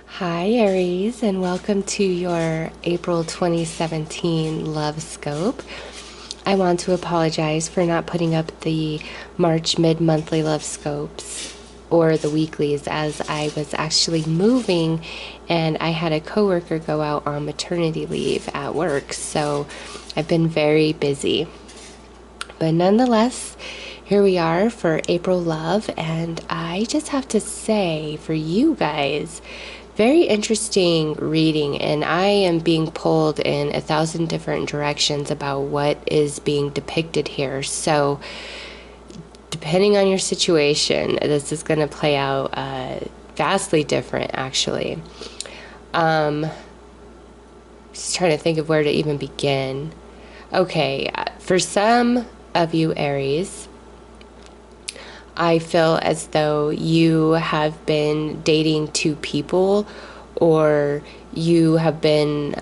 Hi, Aries, and welcome to your April 2017 Lovescope. I want to apologize for not putting up the March mid-monthly Lovescopes or the weeklies, as I was actually moving and I had a coworker go out on maternity leave at work, so I've been very busy. But nonetheless, here we are for April Love, and I just have to say, for you guys, very interesting reading, and I am being pulled in 1,000 different directions about what is being depicted here. So, depending on your situation, this is going to play out vastly different, actually. Just trying to think of where to even begin. Okay, for some of you Aries, I feel as though you have been dating two people, or you have been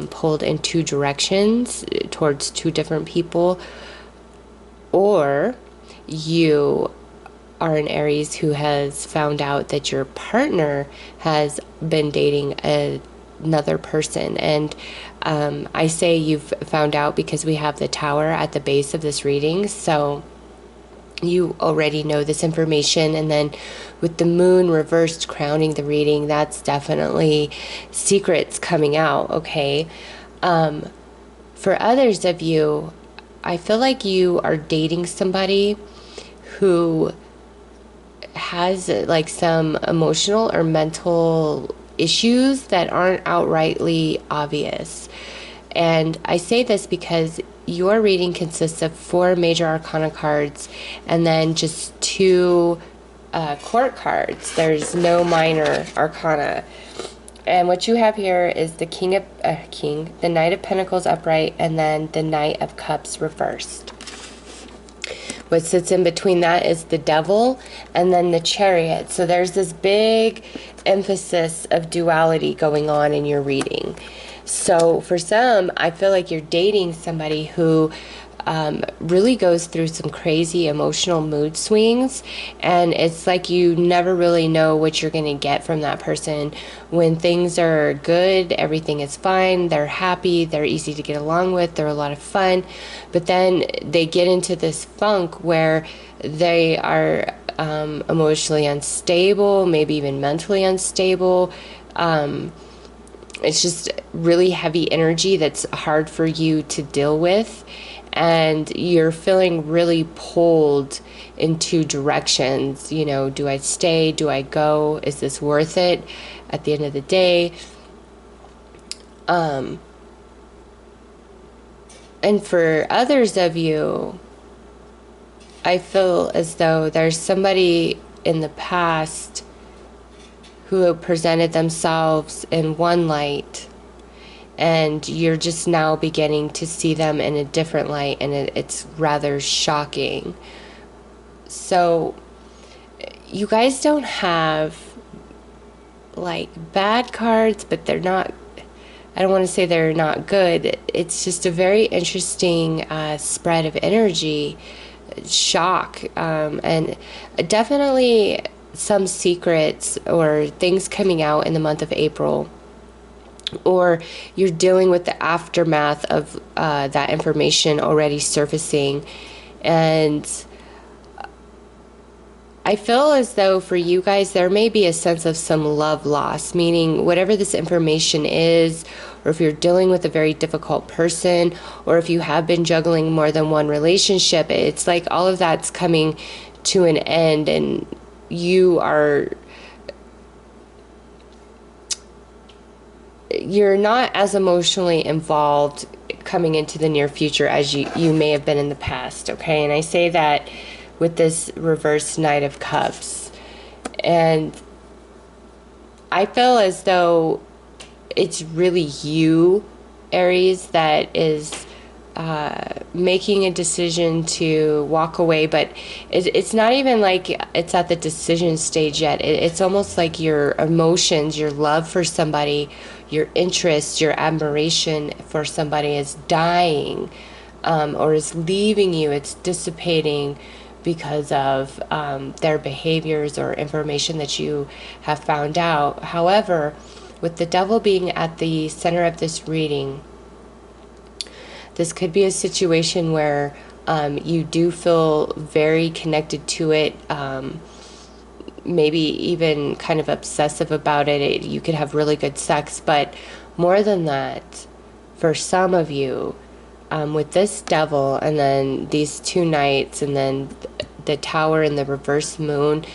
pulled in two directions towards two different people, or you are an Aries who has found out that your partner has been dating another person. And I say you've found out because we have the tower at the base of this reading, so you already know this information. And then with the moon reversed crowning the reading, that's definitely secrets coming out, okay? For others of you, I feel like you are dating somebody who has like some emotional or mental issues that aren't outrightly obvious. And I say this because your reading consists of 4 major arcana cards and then just 2 court cards. There's no minor arcana. And what you have here is the the Knight of Pentacles upright, and then the Knight of Cups reversed. What sits in between that is the Devil and then the Chariot. So there's this big emphasis of duality going on in your reading. So for some, I feel like you're dating somebody who really goes through some crazy emotional mood swings, and it's like you never really know what you're going to get from that person. When things are good, everything is fine, they're happy, they're easy to get along with, they're a lot of fun, but then they get into this funk where they are emotionally unstable, maybe even mentally unstable. It's just really heavy energy that's hard for you to deal with, and you're feeling really pulled in two directions. You know, do I stay? Do I go? Is this worth it at the end of the day? And for others of you, I feel as though there's somebody in the past who presented themselves in one light, and you're just now beginning to see them in a different light, and it's rather shocking. So you guys don't have like bad cards, but they're not, I don't want to say they're not good. It's just a very interesting spread of energy, shock, and definitely some secrets or things coming out in the month of April, or you're dealing with the aftermath of that information already surfacing. And I feel as though for you guys, there may be a sense of some love loss, meaning whatever this information is, or if you're dealing with a very difficult person, or if you have been juggling more than one relationship, it's like all of that's coming to an end, and you're not as emotionally involved coming into the near future as you may have been in the past, okay? And I say that with this reverse Knight of Cups. And I feel as though it's really you, Aries, that is making a decision to walk away, but it's not even like it's at the decision stage yet. It's almost like your emotions, your love for somebody, your interest, your admiration for somebody is dying, or is leaving you. It's dissipating because of their behaviors or information that you have found out. However, with the devil being at the center of this reading, this could be a situation where you do feel very connected to it, maybe even kind of obsessive about it. You could have really good sex, but more than that, for some of you, with this devil and then these two knights and then the tower and the reverse moon,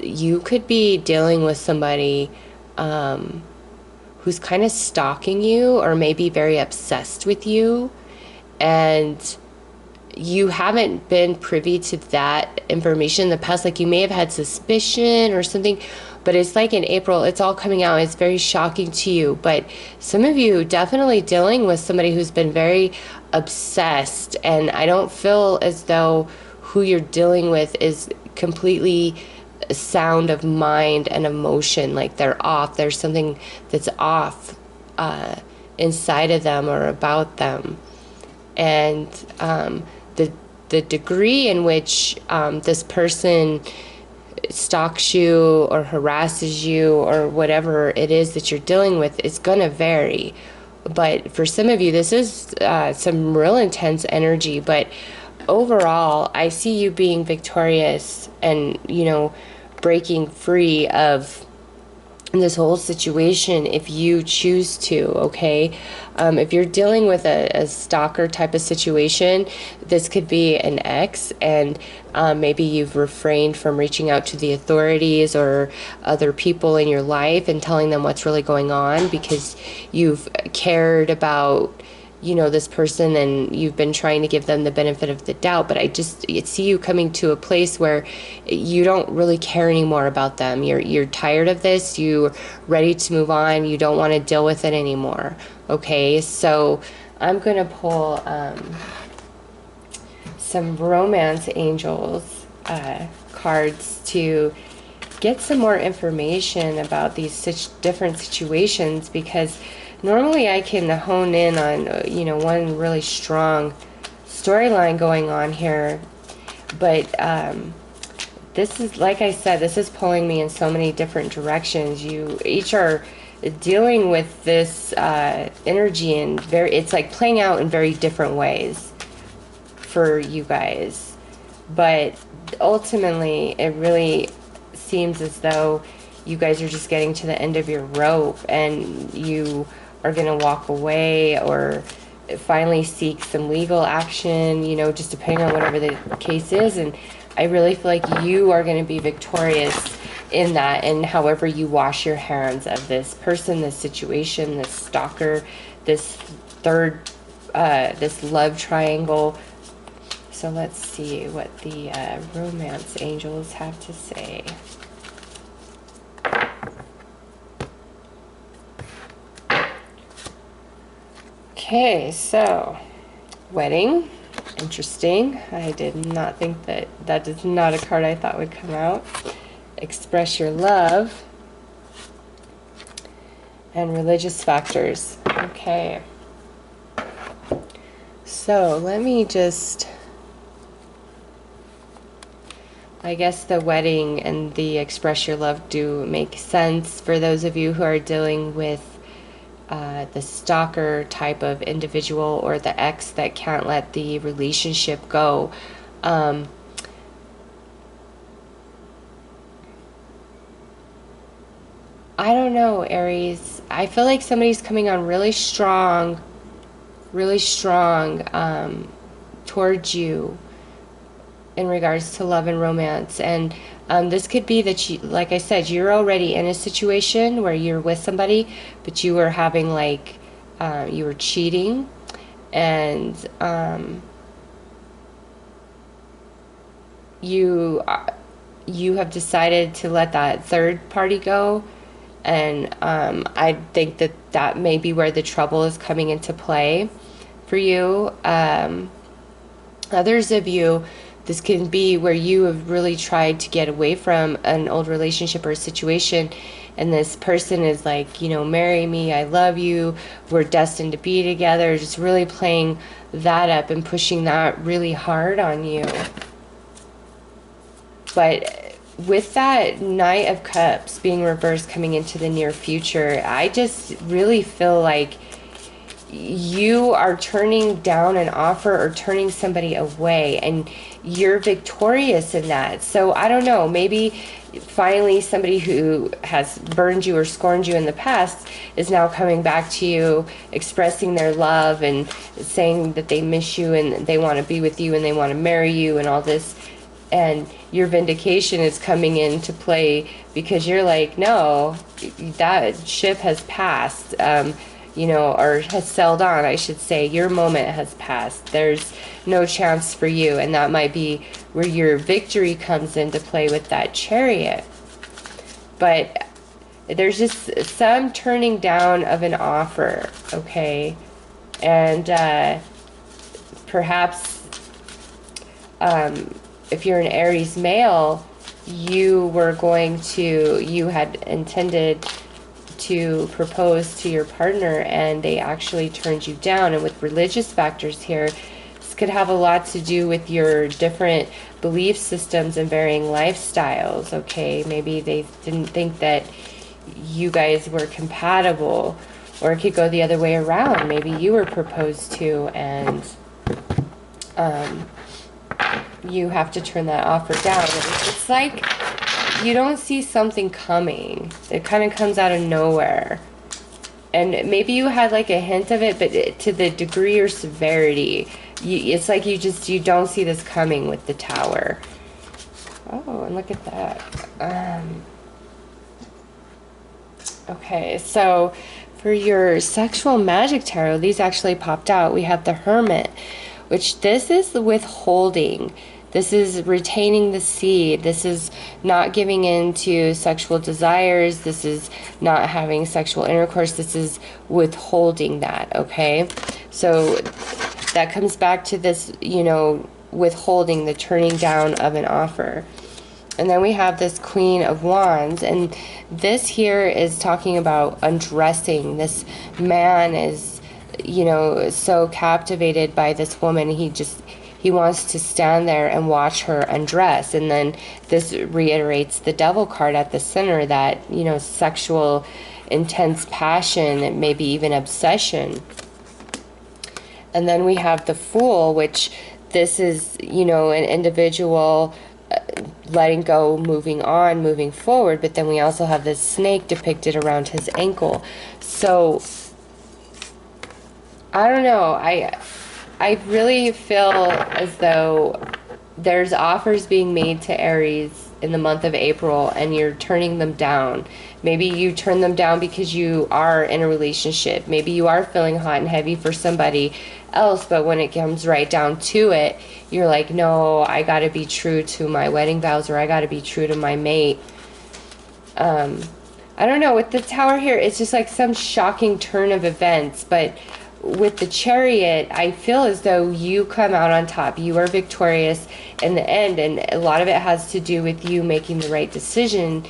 you could be dealing with somebody who's kind of stalking you or maybe very obsessed with you, and you haven't been privy to that information in the past. Like, you may have had suspicion or something, but it's like in April, it's all coming out. It's very shocking to you. But some of you definitely dealing with somebody who's been very obsessed, and I don't feel as though who you're dealing with is completely sound of mind and emotion. Like, they're off. There's something that's off inside of them or about them. And the degree in which this person stalks you or harasses you or whatever it is that you're dealing with is going to vary. But for some of you, this is some real intense energy. But overall, I see you being victorious and, you know, breaking free of this whole situation if you choose to, okay? If you're dealing with a stalker type of situation, this could be an ex, and maybe you've refrained from reaching out to the authorities or other people in your life and telling them what's really going on because you've cared about, you know, this person and you've been trying to give them the benefit of the doubt. But I see you coming to a place where you don't really care anymore about them. You're tired of this. You're ready to move on. You don't want to deal with it anymore. Okay, so I'm going to pull some romance angels cards to get some more information about these different situations, because normally I can hone in on, you know, one really strong storyline going on here. But this is, like I said, this is pulling me in so many different directions. You each are dealing with this energy, and it's like playing out in very different ways for you guys. But ultimately, it really seems as though you guys are just getting to the end of your rope, and you are going to walk away or finally seek some legal action, you know, just depending on whatever the case is. And I really feel like you are going to be victorious in that, and however you wash your hands of this person, this situation, this stalker, this this love triangle. So let's see what the romance angels have to say. Okay, so wedding, interesting. I did not think that is not a card I thought would come out. Express your love and religious factors. Okay, so let me just, I guess the wedding and the express your love do make sense for those of you who are dealing with the stalker type of individual or the ex that can't let the relationship go. I don't know, Aries. I feel like somebody's coming on really strong towards you in regards to love and romance. And this could be that you, like I said, you're already in a situation where you're with somebody, but you were having like, you were cheating, and you have decided to let that third party go. And I think that may be where the trouble is coming into play for you. Others of you, this can be where you have really tried to get away from an old relationship or situation, and this person is like, you know, marry me, I love you, we're destined to be together, just really playing that up and pushing that really hard on you. But with that Knight of Cups being reversed coming into the near future, I just really feel like you are turning down an offer or turning somebody away, and you're victorious in that. So I don't know, maybe finally somebody who has burned you or scorned you in the past is now coming back to you, expressing their love and saying that they miss you and they want to be with you and they want to marry you and all this. And your vindication is coming into play because you're like, no, that ship has passed. You know, or has sailed on, I should say. Your moment has passed. There's no chance for you. And that might be where your victory comes into play with that Chariot. But there's just some turning down of an offer, okay? And perhaps if you're an Aries male, you had intended to propose to your partner and they actually turned you down. And with religious factors here, this could have a lot to do with your different belief systems and varying lifestyles, okay? Maybe they didn't think that you guys were compatible, or it could go the other way around. Maybe you were proposed to and you have to turn that offer down. It's like you don't see something coming. It kind of comes out of nowhere. And maybe you had like a hint of it, but to the degree or severity, it's like you don't see this coming with the Tower. Oh, and look at that. Okay, so for your sexual magic tarot, these actually popped out. We have the Hermit, which this is withholding. This is retaining the seed. This is not giving in to sexual desires. This is not having sexual intercourse. This is withholding that, okay? So that comes back to this, you know, withholding, the turning down of an offer. And then we have this Queen of Wands, and this here is talking about undressing. This man is, you know, so captivated by this woman, he wants to stand there and watch her undress. And then this reiterates the Devil card at the center, that, you know, sexual intense passion, maybe even obsession. And then we have the Fool, which this is, you know, an individual letting go, moving on, moving forward. But then we also have this snake depicted around his ankle. So I don't know, I really feel as though there's offers being made to Aries in the month of April and you're turning them down. Maybe you turn them down because you are in a relationship. Maybe you are feeling hot and heavy for somebody else, but when it comes right down to it, you're like, no, I gotta be true to my wedding vows, or I gotta be true to my mate. I don't know, with the Tower here, it's just like some shocking turn of events, but with the Chariot, I feel as though you come out on top. You are victorious in the end, and a lot of it has to do with you making the right decision.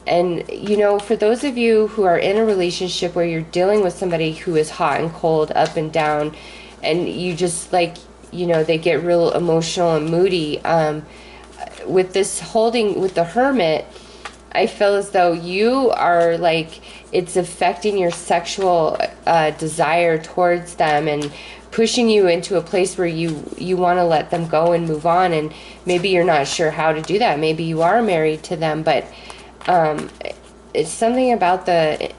And, you know, for those of you who are in a relationship where you're dealing with somebody who is hot and cold, up and down, and you just, like, you know, they get real emotional and moody, with this holding, with the Hermit, I feel as though you are like, it's affecting your sexual desire towards them and pushing you into a place where you want to let them go and move on. And maybe you're not sure how to do that. Maybe you are married to them, but it's something about the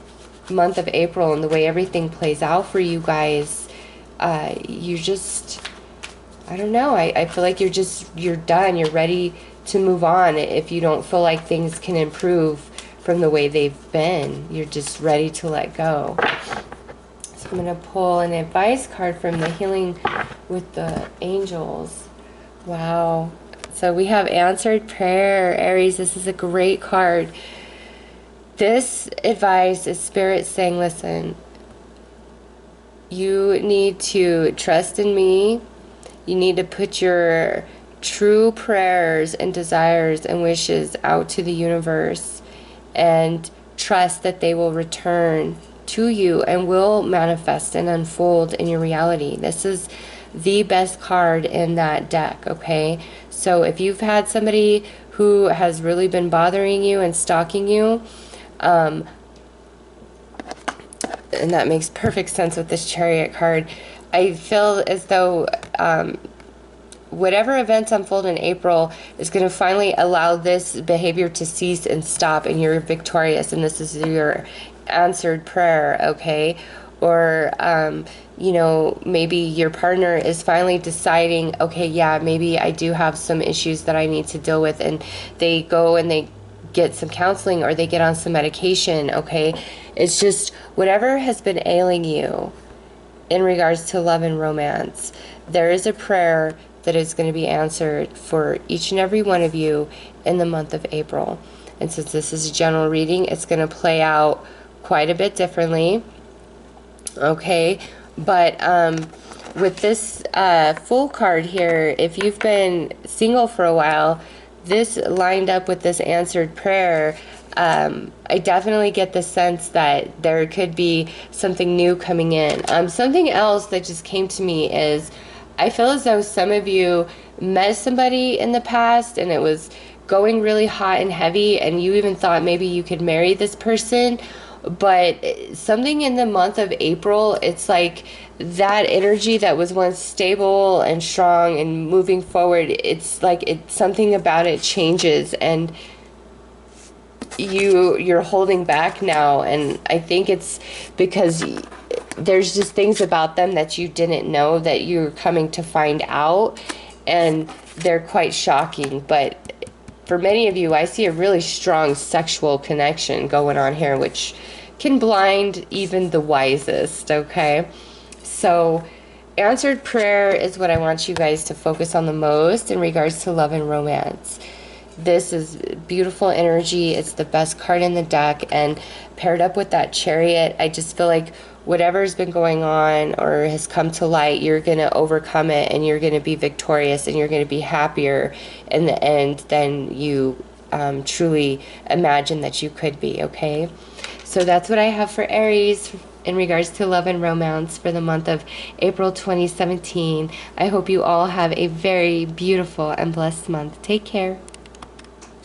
month of April and the way everything plays out for you guys. You just, I don't know, I feel like you're done. You're ready to move on. If you don't feel like things can improve from the way they've been, you're just ready to let go. So I'm going to pull an advice card from the Healing with the Angels. Wow. So we have answered prayer, Aries. This is a great card. This advice is Spirit saying, listen, you need to trust in me. You need to put your true prayers and desires and wishes out to the universe and trust that they will return to you and will manifest and unfold in your reality. This is the best card in that deck, okay? So if you've had somebody who who has really been bothering you and stalking you. And that makes perfect sense with this Chariot card. I feel as though whatever events unfold in April is going to finally allow this behavior to cease and stop, and you're victorious, and this is your answered prayer, okay? Or, you know, maybe your partner is finally deciding, okay, yeah, maybe I do have some issues that I need to deal with, and they go and they get some counseling or they get on some medication, okay? It's just whatever has been ailing you in regards to love and romance, there is a prayer that is going to be answered for each and every one of you in the month of April. And since this is a general reading, it's going to play out quite a bit differently, okay? But with this Fool card here, if you've been single for a while, this lined up with this answered prayer, I definitely get the sense that there could be something new coming in. Something else that just came to me is, I feel as though some of you met somebody in the past and it was going really hot and heavy, and you even thought maybe you could marry this person, but something in the month of April, it's like that energy that was once stable and strong and moving forward, it's like something about it changes, and you're holding back now. And I think it's because there's just things about them that you didn't know that you're coming to find out, and they're quite shocking. But for many of you, I see a really strong sexual connection going on here, which can blind even the wisest, okay? So answered prayer is what I want you guys to focus on the most in regards to love and romance. This is beautiful energy. It's the best card in the deck, and paired up with that Chariot, I just feel like whatever's been going on or has come to light, you're going to overcome it, and you're going to be victorious, and you're going to be happier in the end than you truly imagined that you could be, okay? So that's what I have for Aries in regards to love and romance for the month of April 2017. I hope you all have a very beautiful and blessed month. Take care.